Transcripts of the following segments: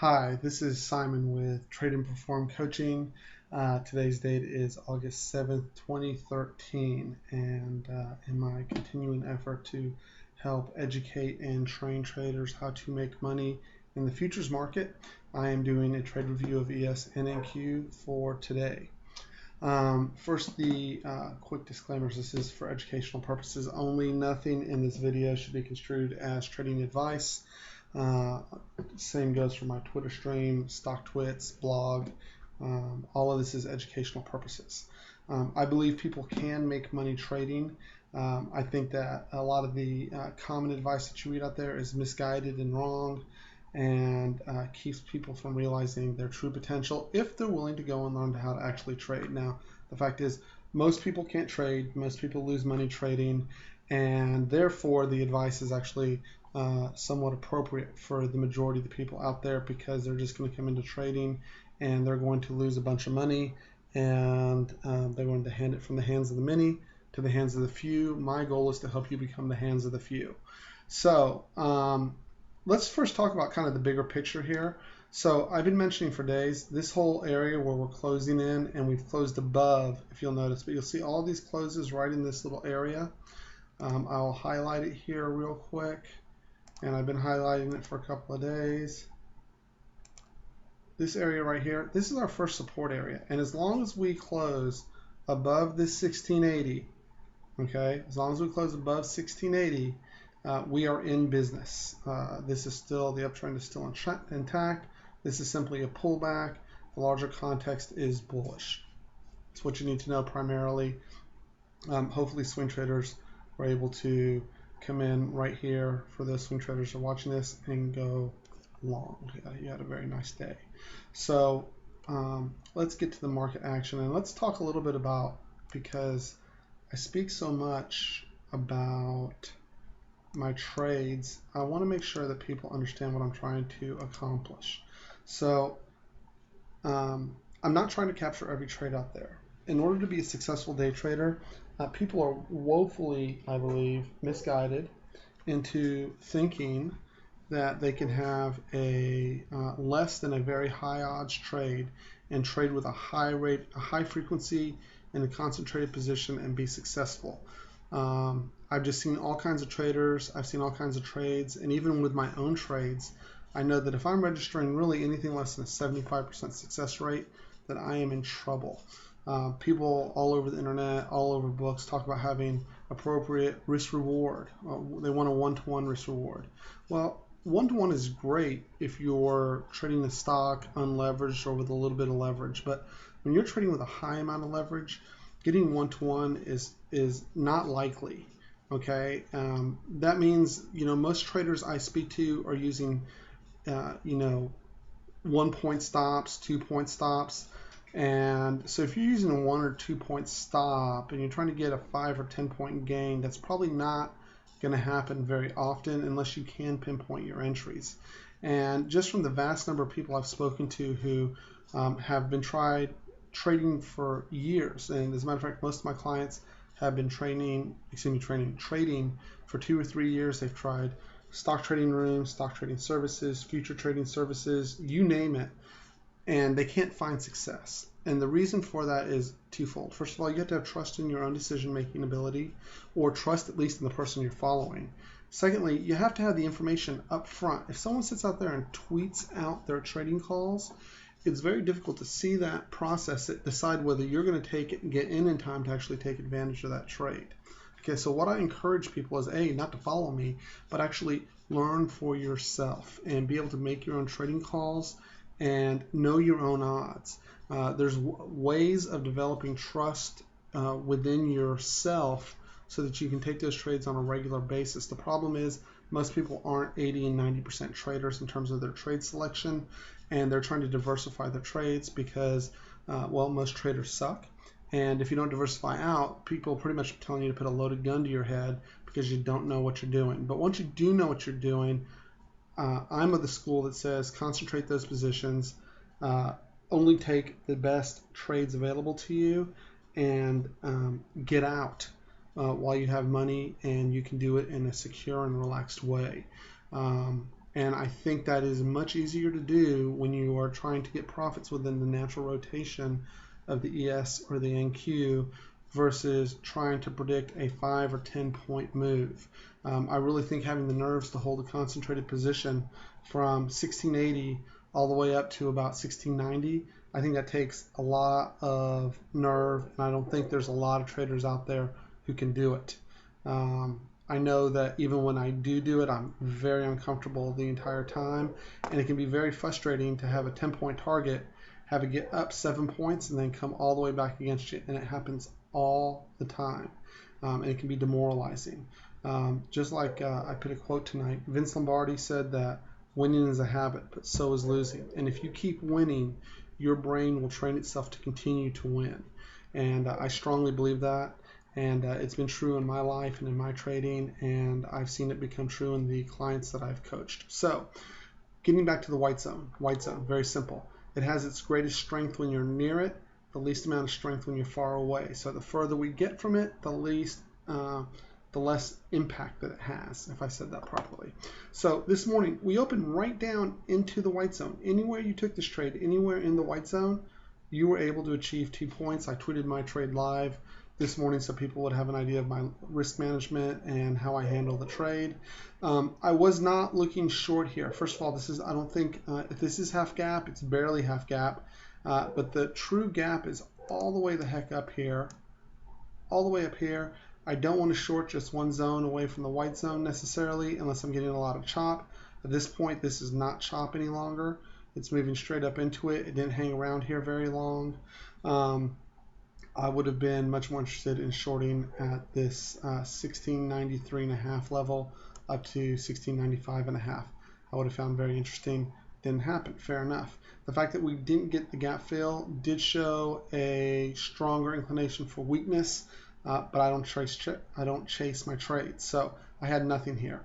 Hi, this is Simon with Trade and Perform Coaching. Today's date is August 7th, 2013, and in my continuing effort to help educate and train traders how to make money in the futures market, I am doing a trade review of ES/NNQ for today. First, the quick disclaimers. This is for educational purposes only. Nothing in this video should be construed as trading advice. Uh, Same goes for my Twitter stream, StockTwits, blog. All of this is educational purposes. I believe people can make money trading. I think that a lot of the common advice that you read out there is misguided and wrong, and keeps people from realizing their true potential if they're willing to go and learn how to actually trade. Now, the fact is, most people can't trade. Most people lose money trading, and therefore the advice is actually somewhat appropriate for the majority of the people out there, because they're just going to come into trading and they're going to lose a bunch of money, and they're going to hand it from the hands of the many to the hands of the few. My goal is to help you become the hands of the few. So let's first talk about kind of the bigger picture here. So I've been mentioning for days this whole area where we're closing in, and we've closed above, if you'll notice, but you'll see all these closes right in this little area. I'll highlight it here real quick, and I've been highlighting it for a couple of days. This area right here, this is our first support area, and as long as we close above this 1680, okay, as long as we close above 1680, we are in business. This is still, the uptrend is still intact. This is simply a pullback. The larger context is bullish. It's what you need to know primarily. Hopefully swing traders were able to come in right here, for those swing traders who are watching this, and go long. You had a very nice day. So let's get to the market action, and let's talk a little bit about, because I speak so much about my trades, I want to make sure that people understand what I'm trying to accomplish. So I'm not trying to capture every trade out there. In order to be a successful day trader, people are woefully, I believe, misguided into thinking that they can have a less than a very high odds trade and trade with a high rate, a high frequency in a concentrated position and be successful. I've just seen all kinds of traders. I've seen all kinds of trades, and even with my own trades, I know that if I'm registering really anything less than a 75% success rate, that I am in trouble. People all over the internet, all over books, talk about having appropriate risk reward. They want a one-to-one risk reward. Well, one-to-one is great if you're trading the stock unleveraged or with a little bit of leverage, but when you're trading with a high amount of leverage, getting one-to-one is not likely. Okay, that means, most traders I speak to are using 1-point stops, 2-point stops. And so if you're using a 1 or 2-point stop and you're trying to get a 5 or 10-point gain, that's probably not going to happen very often unless you can pinpoint your entries. And just from the vast number of people I've spoken to who have been trading for years, and as a matter of fact, most of my clients have been trading for 2 or 3 years. They've tried stock trading rooms, stock trading services, future trading services, you name it, and they can't find success. And the reason for that is twofold. First of all, you have to have trust in your own decision-making ability, or trust at least in the person you're following. Secondly, you have to have the information up front. If someone sits out there and tweets out their trading calls, it's very difficult to see that, process it, decide whether you're going to take it and get in time to actually take advantage of that trade. Okay, so what I encourage people is, A, not to follow me, but actually learn for yourself and be able to make your own trading calls and know your own odds. There's ways of developing trust within yourself so that you can take those trades on a regular basis. The problem is most people aren't 80 and 90% traders in terms of their trade selection, and they're trying to diversify their trades because, well, most traders suck. And if you don't diversify out, people pretty much are telling you to put a loaded gun to your head because you don't know what you're doing. But once you do know what you're doing, I'm of the school that says concentrate those positions, only take the best trades available to you, and get out while you have money, and you can do it in a secure and relaxed way. And I think that is much easier to do when you are trying to get profits within the natural rotation of the ES or the NQ versus trying to predict a 5 or 10 point move. I really think having the nerves to hold a concentrated position from 1680 all the way up to about 1690, I think that takes a lot of nerve, and I don't think there's a lot of traders out there who can do it. I know that even when I do it, I'm very uncomfortable the entire time, and it can be very frustrating to have a 10-point target, have it get up 7 points, and then come all the way back against you, and it happens all the time, and it can be demoralizing. Just like I put a quote tonight, Vince Lombardi said that winning is a habit, but so is losing, and if you keep winning, your brain will train itself to continue to win, and I strongly believe that. And it's been true in my life and in my trading, and I've seen it become true in the clients that I've coached. So getting back to the white zone, very simple. It has its greatest strength when you're near it, the least amount of strength when you're far away. So the further we get from it, the less impact that it has, if I said that properly. So this morning, we opened right down into the white zone. Anywhere you took this trade, anywhere in the white zone, you were able to achieve 2 points. I tweeted my trade live this morning so people would have an idea of my risk management and how I handle the trade. I was not looking short here. First of all, this is, I don't think, if this is half gap, it's barely half gap, but the true gap is all the way the heck up here, all the way up here. I don't want to short just one zone away from the white zone necessarily unless I'm getting a lot of chop. At this point, this is not chop any longer. It's moving straight up into it. It didn't hang around here very long. I would have been much more interested in shorting at this 1693.5 level up to 1695.5. I would have found very interesting. Didn't happen. Fair enough. The fact that we didn't get the gap fill did show a stronger inclination for weakness, but I don't chase my trades. So I had nothing here.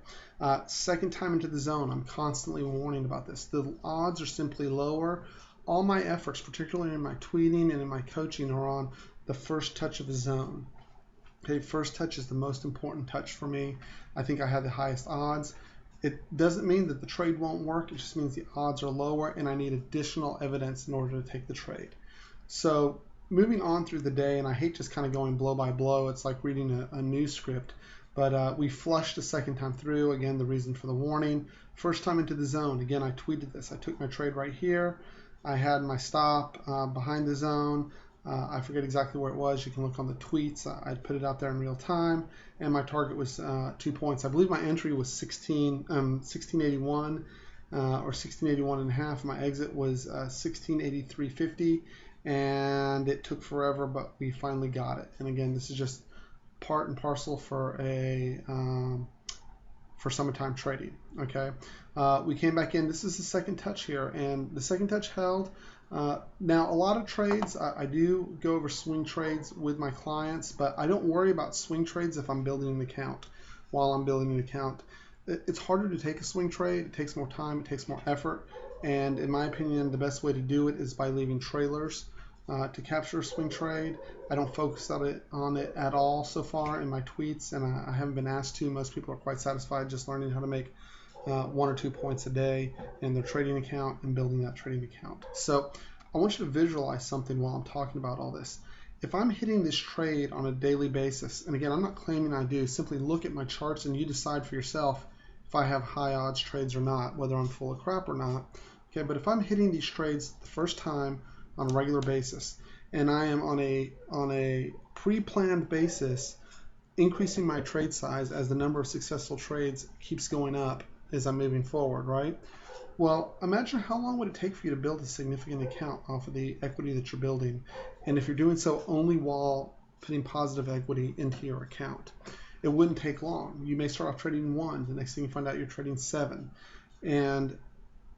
Second time into the zone, I'm constantly warning about this. The odds are simply lower. All my efforts, particularly in my tweeting and in my coaching, are on the first touch of the zone. Okay, first touch is the most important touch for me. I think I have the highest odds. It doesn't mean that the trade won't work. It just means the odds are lower and I need additional evidence in order to take the trade. So moving on through the day, and I hate just kind of going blow by blow. It's like reading a news script. But we flushed a second time through. Again, the reason for the warning. First time into the zone. Again, I tweeted this. I took my trade right here. I had my stop behind the zone. I forget exactly where it was. You can look on the tweets. I put it out there in real time, and my target was 2 points. I believe my entry was 1681 or 1681.5. My exit was 1683.50, and it took forever, but we finally got it. And again, this is just part and parcel for a for summertime trading. Okay, we came back in. This is the second touch here, and the second touch held. Now, a lot of trades, I do go over swing trades with my clients, but I don't worry about swing trades if I'm building an account. While I'm building an account, it's harder to take a swing trade. It takes more time. It takes more effort. And in my opinion, the best way to do it is by leaving trailers to capture a swing trade. I don't focus on it at all so far in my tweets, and I haven't been asked to. Most people are quite satisfied just learning how to make 1 or 2 points a day in their trading account and building that trading account. So I want you to visualize something while I'm talking about all this. If I'm hitting this trade on a daily basis, and again, I'm not claiming I do, simply look at my charts and you decide for yourself if I have high odds trades or not, whether I'm full of crap or not. Okay, but if I'm hitting these trades the first time on a regular basis, and I am on a pre-planned basis, increasing my trade size as the number of successful trades keeps going up as I'm moving forward, right? Well, imagine how long would it take for you to build a significant account off of the equity that you're building, and if you're doing so only while putting positive equity into your account. It wouldn't take long. You may start off trading 1, the next thing you find out you're trading 7. And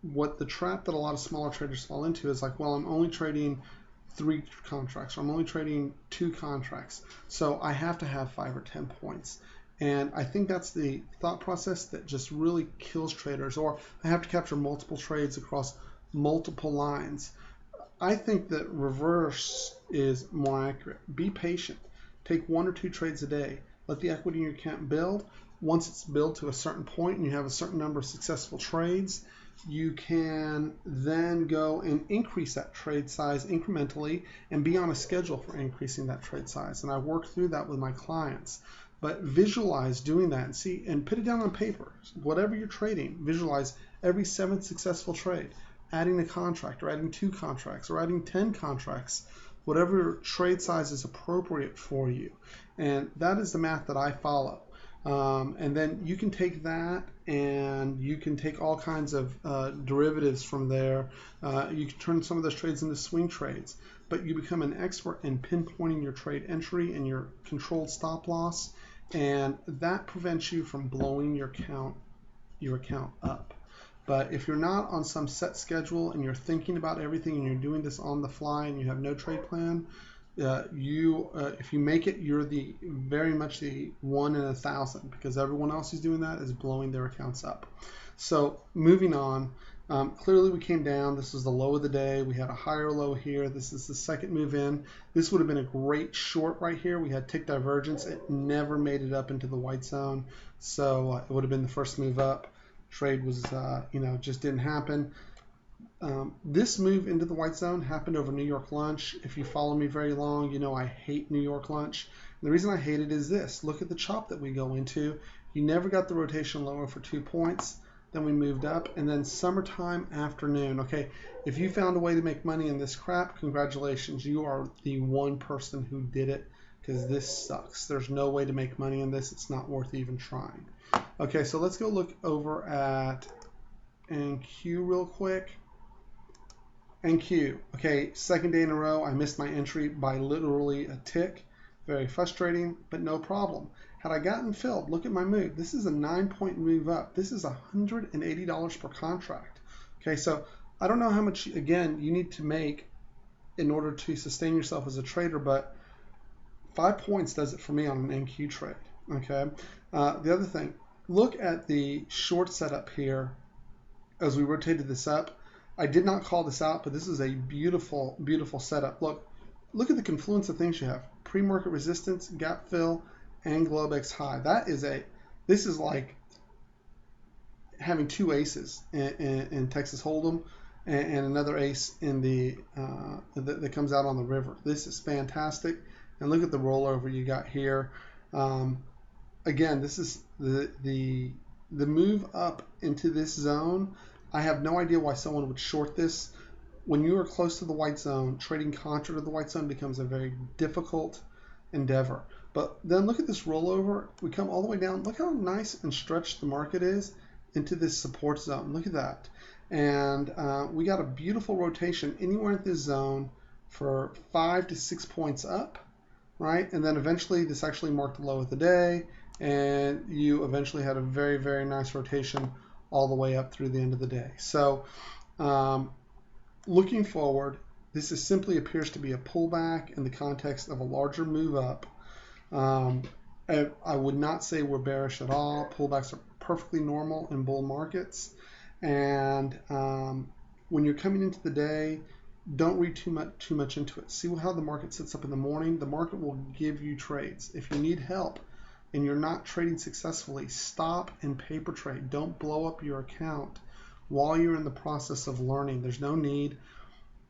what the trap that a lot of smaller traders fall into is like, well, I'm only trading 3 contracts, or I'm only trading 2 contracts, so I have to have 5 or 10 points. And I think that's the thought process that just really kills traders. Or I have to capture multiple trades across multiple lines. I think that reverse is more accurate. Be patient. Take 1 or 2 trades a day. Let the equity in your account build. once it's built to a certain point and you have a certain number of successful trades, you can then go and increase that trade size incrementally and be on a schedule for increasing that trade size. And I work through that with my clients. But visualize doing that and see, and put it down on paper. Whatever you're trading, visualize every 7th successful trade, adding a contract or adding 2 contracts or adding 10 contracts, whatever trade size is appropriate for you. And that is the math that I follow. And then you can take that and you can take all kinds of derivatives from there. You can turn some of those trades into swing trades, but you become an expert in pinpointing your trade entry and your controlled stop loss, and that prevents you from blowing your account up. But if you're not on some set schedule and you're thinking about everything and you're doing this on the fly and you have no trade plan, if you make it, you're very much the 1 in 1,000, because everyone else who's doing that is blowing their accounts up. So moving on, clearly we came down. This was the low of the day. We had a higher low here. This is the second move in. This would have been a great short right here. We had tick divergence. It never made it up into the white zone, so it would have been the first move up. Trade was, just didn't happen. This move into the white zone happened over New York lunch. If you follow me very long, you know I hate New York lunch. And the reason I hate it is this. Look at the chop that we go into. You never got the rotation lower for 2 points. Then we moved up, and then summertime afternoon. Okay, if you found a way to make money in this crap, congratulations. You are the one person who did it, because this sucks. There's no way to make money in this. It's not worth even trying. Okay, so let's go look over at NQ real quick. NQ, okay, second day in a row, I missed my entry by literally a tick. Very frustrating, but no problem. Had I gotten filled, look at my move. This is a 9-point move up. This is $180 per contract. Okay, so I don't know how much, again, you need to make in order to sustain yourself as a trader, but 5 points does it for me on an NQ trade. Okay, the other thing, look at the short setup here as we rotated this up. I did not call this out, but this is a beautiful, beautiful setup. Look at the confluence of things you have. Pre-market resistance, gap fill, and Globex high. This is like having 2 aces in Texas Hold'em and another ace in that comes out on the river. This is fantastic. And look at the rollover you got here. Again, this is the move up into this zone. I have no idea why someone would short this. When you are close to the white zone, trading contra to the white zone becomes a very difficult endeavor. But then look at this rollover. We come all the way down. Look how nice and stretched the market is into this support zone. Look at that. And we got a beautiful rotation anywhere in this zone for 5 to 6 points up, right? And then eventually this actually marked the low of the day, and you eventually had a very, very nice rotation all the way up through the end of the day. So looking forward, this simply appears to be a pullback in the context of a larger move up. I would not say we're bearish at all. Pullbacks are perfectly normal in bull markets. And when you're coming into the day, don't read too much into it. See how the market sits up in the morning. The market will give you trades. If you need help and you're not trading successfully, stop and paper trade. Don't blow up your account while you're in the process of learning. There's no need.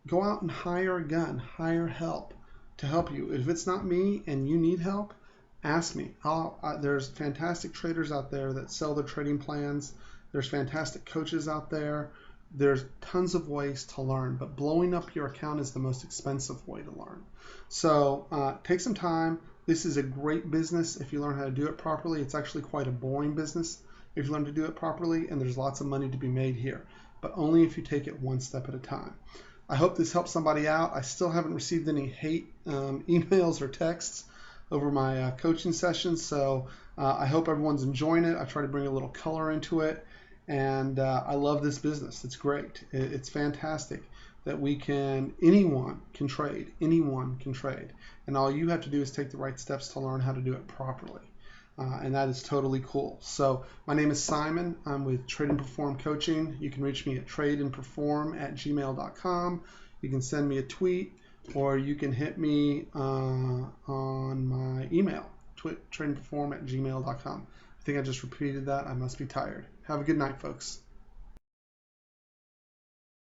Go out and hire a gun, hire help to help you. If it's not me and you need help, ask me. There's fantastic traders out there that sell their trading plans. There's fantastic coaches out there. There's tons of ways to learn, but blowing up your account is the most expensive way to learn. So take some time. This is a great business if you learn how to do it properly. It's actually quite a boring business if you learn to do it properly, and there's lots of money to be made here, but only if you take it one step at a time. I hope this helps somebody out. I still haven't received any hate emails or texts over my coaching sessions, so I hope everyone's enjoying it. I try to bring a little color into it, and I love this business. It's great. It's fantastic that anyone can trade. Anyone can trade, and all you have to do is take the right steps to learn how to do it properly. And that is totally cool. So my name is Simon. I'm with Trade and Perform Coaching. You can reach me at tradeandperform@gmail.com. You can send me a tweet, or you can hit me on my email, tradeandperform@gmail.com. think I just repeated that. I must be tired. Have a good night, folks.